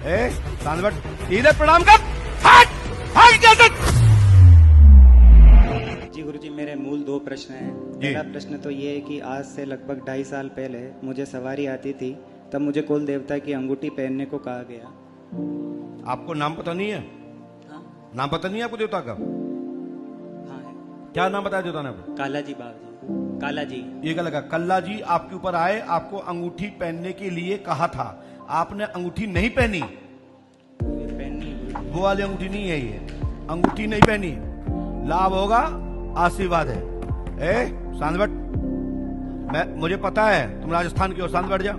सांदवट सीधे प्रणाम कर। हट हट कैसे। जी गुरुजी, मेरे मूल दो प्रश्न हैं। पहला प्रश्न तो ये है कि आज से लगभग 2.5 साल पहले मुझे सवारी आती थी, तब मुझे कुल देवता की अंगूठी पहनने को कहा गया। आपको नाम पता नहीं है? हाँ नाम पता नहीं है आपको देवता का? हाँ है। क्या नाम बताया देवता ने आपको? काला जी बाबा, काला जी। ये क्या लगा? कल्ला जी आपके ऊपर आए, आपको अंगूठी पहनने के लिए कहा था, आपने अंगूठी नहीं पहनी। पहनी वो वाली अंगूठी नहीं है, ये अंगूठी नहीं पहनी। लाभ होगा, आशीर्वाद है। सांदवट, मुझे पता है तुम राजस्थान के हो। सांदवट जा।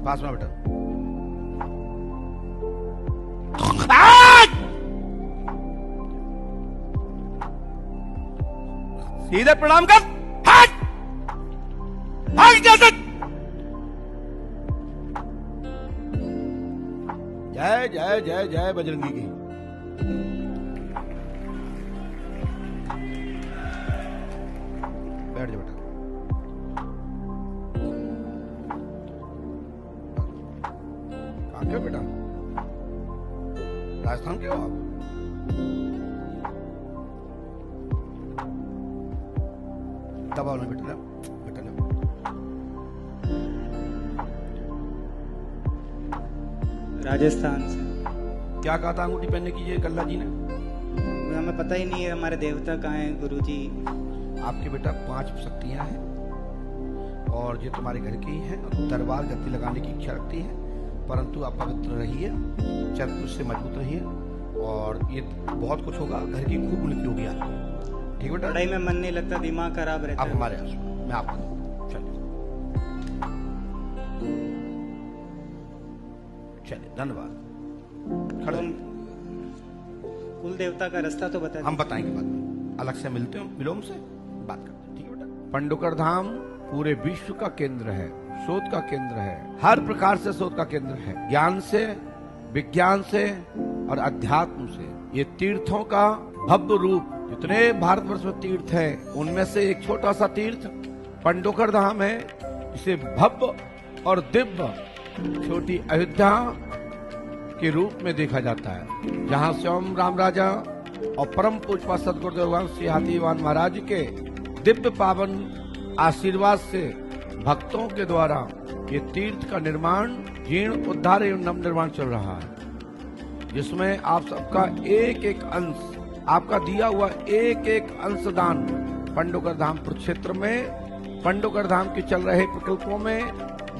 पास में बेटा। सीधे प्रणाम कर। हट हट कैसे। जय जय जय जय बजरंगी की। बैठ जा बेटा। कहाँ के हो बेटा? राजस्थान के हो आप? दबाओ ना बेटा, बेटा ना। राजस्थान से। क्या कहा था अंगूठी पहनने की ये कल्ला जी ने? हमें पता ही नहीं है हमारे देवता कहाँ हैं गुरुजी। आपके बेटा 5 शक्तियां हैं और ये तुम्हारे घर की ही हैं। दरबार गति लगाने की इच्छा रखती है, परंतु आप पवित्र रहिए, चरकुश से मजबूत रहिए और ये बहुत कुछ होगा। घर की खूब उन्नति होगी आपकी। ठीक बेटा? पढ़ाई में मन नहीं लगता, दिमाग खराब रहता आप है। हमारे यहाँ सुनो, मैं आपको चलिए धन्यवाद। खड़े कुल देवता का रास्ता तो बता। हम बताएंगे बाद में, अलग से मिलते हो, मिलो हमसे, बात करते हैं। ठीक है बेटा? पंडुकर धाम पूरे विश्व का केंद्र है, शोध का केंद्र है, हर प्रकार से शोध का केंद्र है। ज्ञान से, विज्ञान से और अध्यात्म से। ये तीर्थों का भव्य रूप। जितने भारतवर्ष में तीर्थ है उनमें से एक छोटा सा तीर्थ पंडुकर धाम है। इसे भव्य और दिव्य छोटी अयोध्या के रूप में देखा जाता है, जहाँ स्वयं राम राजा और परम पूज्य सदगुरुदेव श्री हाथीवान महाराज के दिव्य पावन आशीर्वाद से भक्तों के द्वारा ये तीर्थ का निर्माण, जीर्ण उद्धार एवं नव निर्माण चल रहा है, जिसमें आप सबका एक एक अंश, आपका दिया हुआ एक एक अंशदान पंडुकर धाम प्रक्षेत्र में, पंडुकर धाम के चल रहे प्रकल्पों में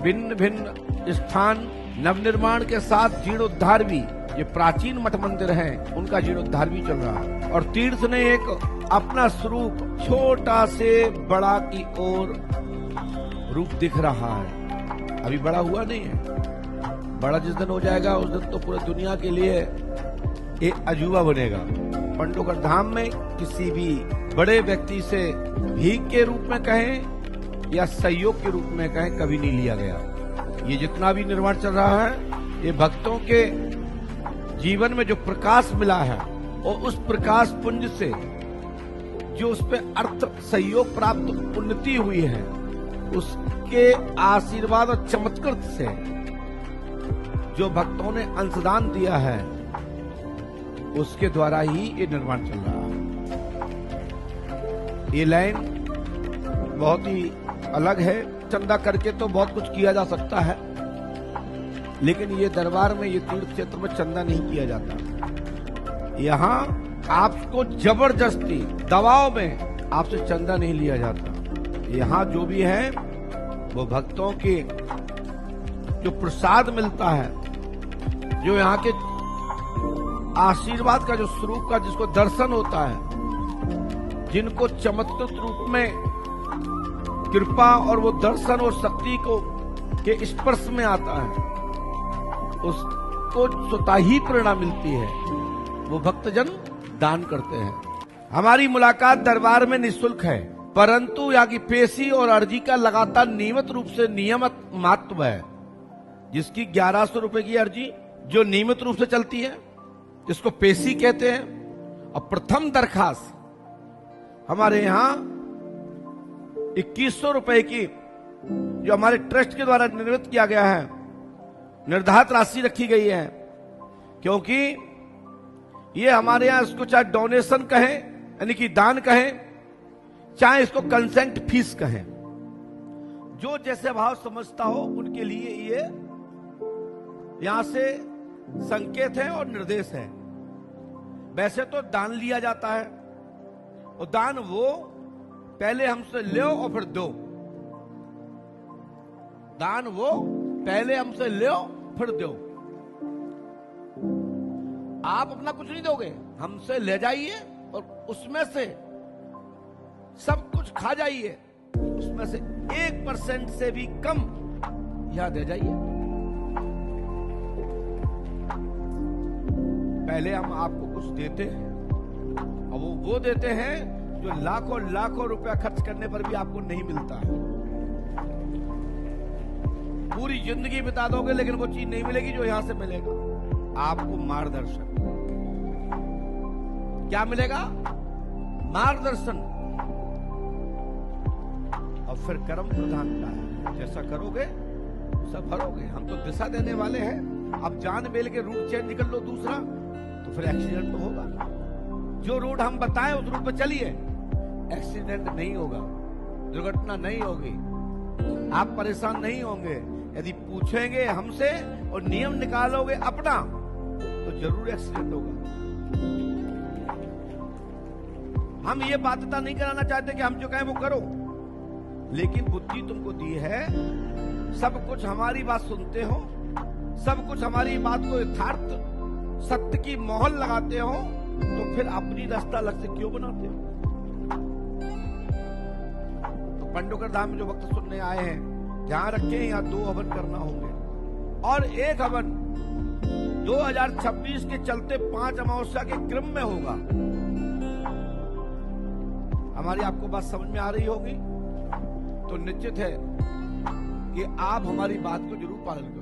भिन्न भिन्न स्थान नवनिर्माण के साथ जीर्णोद्धार भी, ये प्राचीन मठ मंदिर हैं, उनका जीर्णोद्धार भी चल रहा है। और तीर्थ ने एक अपना स्वरूप छोटा से बड़ा की ओर रूप दिख रहा है। अभी बड़ा हुआ नहीं है। बड़ा जिस दिन हो जाएगा उस दिन तो पूरी दुनिया के लिए एक अजूबा बनेगा। पंडुकर धाम में किसी भी बड़े व्यक्ति से भीख के रूप में कहें या सहयोग के रूप में कहें, कभी नहीं लिया गया। ये जितना भी निर्माण चल रहा है, ये भक्तों के जीवन में जो प्रकाश मिला है और उस प्रकाश पुंज से जो उस पे अर्थ सहयोग प्राप्त उन्नति हुई है, उसके आशीर्वाद और चमत्कार से जो भक्तों ने अंशदान दिया है, उसके द्वारा ही ये निर्माण चल रहा है। ये लाइन बहुत ही अलग है। चंदा करके तो बहुत कुछ किया जा सकता है, लेकिन ये दरबार में, ये तीर्थ क्षेत्र में चंदा नहीं किया जाता। यहाँ आपको जबरदस्ती दबाव में आपसे चंदा नहीं लिया जाता। यहाँ जो भी है वो भक्तों के जो प्रसाद मिलता है, जो यहाँ के आशीर्वाद का जो स्वरूप का जिसको दर्शन होता है, जिनको चमत्कृत रूप में कृपा और वो दर्शन और शक्ति को के स्पर्श में आता है, उसको स्वतः ही प्रेरणा मिलती है। वो भक्तजन दान करते हैं। हमारी मुलाकात दरबार में निःशुल्क है, परंतु यहाँ की पेशी और अर्जी का लगातार नियमित रूप से नियमित महत्व है। जिसकी 1100 रुपए की अर्जी जो नियमित रूप से चलती है, जिसको पेशी कहते हैं, और प्रथम दरखास्त हमारे यहाँ 2100 रुपए की जो हमारे ट्रस्ट के द्वारा निर्मित किया गया है, निर्धारित राशि रखी गई है, क्योंकि ये हमारे यहां इसको चाहे डोनेशन कहें यानी कि दान कहें, चाहे इसको कंसेंट फीस कहें, जो जैसे भाव समझता हो उनके लिए ये यहां से संकेत है और निर्देश है। वैसे तो दान लिया जाता है और दान वो पहले हमसे लो और फिर दो, दान वो पहले हमसे लो फिर दो। आप अपना कुछ नहीं दोगे, हमसे ले जाइए और उसमें से सब कुछ खा जाइए, उसमें से 1% से भी कम यहां दे जाइए। पहले हम आपको कुछ देते हैं और वो देते हैं जो लाखों लाखों रुपया खर्च करने पर भी आपको नहीं मिलता है। पूरी जिंदगी बिता दोगे लेकिन वो चीज नहीं मिलेगी जो यहां से मिलेगा। आपको मार्गदर्शन, क्या मिलेगा? मार्गदर्शन। और फिर कर्म प्रधानता है, जैसा करोगे सब भरोगे। हम तो दिशा देने वाले हैं। अब जान बेल के रूट चेंज कर लो दूसरा, तो फिर एक्सीडेंट तो होगा। जो रूट हम बताएं उस रूट पर चलिए, एक्सीडेंट नहीं होगा, दुर्घटना नहीं होगी, आप परेशान नहीं होंगे। यदि पूछेंगे हमसे और नियम निकालोगे अपना, तो जरूर एक्सीडेंट होगा। हम ये बाध्यता नहीं कराना चाहते कि हम जो कहें वो करो, लेकिन बुद्धि तुमको दी है, सब कुछ हमारी बात सुनते हो, सब कुछ हमारी बात को यथार्थ सत्य की मोहर लगाते हो, तो फिर अपनी रास्ता लक्ष्य क्यों बनाते हो? तो पंडोकर धाम में जो भक्त सुनने आए हैं, ध्यान रखें, यहाँ 2 हवन करना होंगे और 1 हवन 2026 के चलते 5 अमावस्या के क्रम में होगा। हमारी आपको बात समझ में आ रही होगी, तो निश्चित है कि आप हमारी बात को जरूर पालन करें।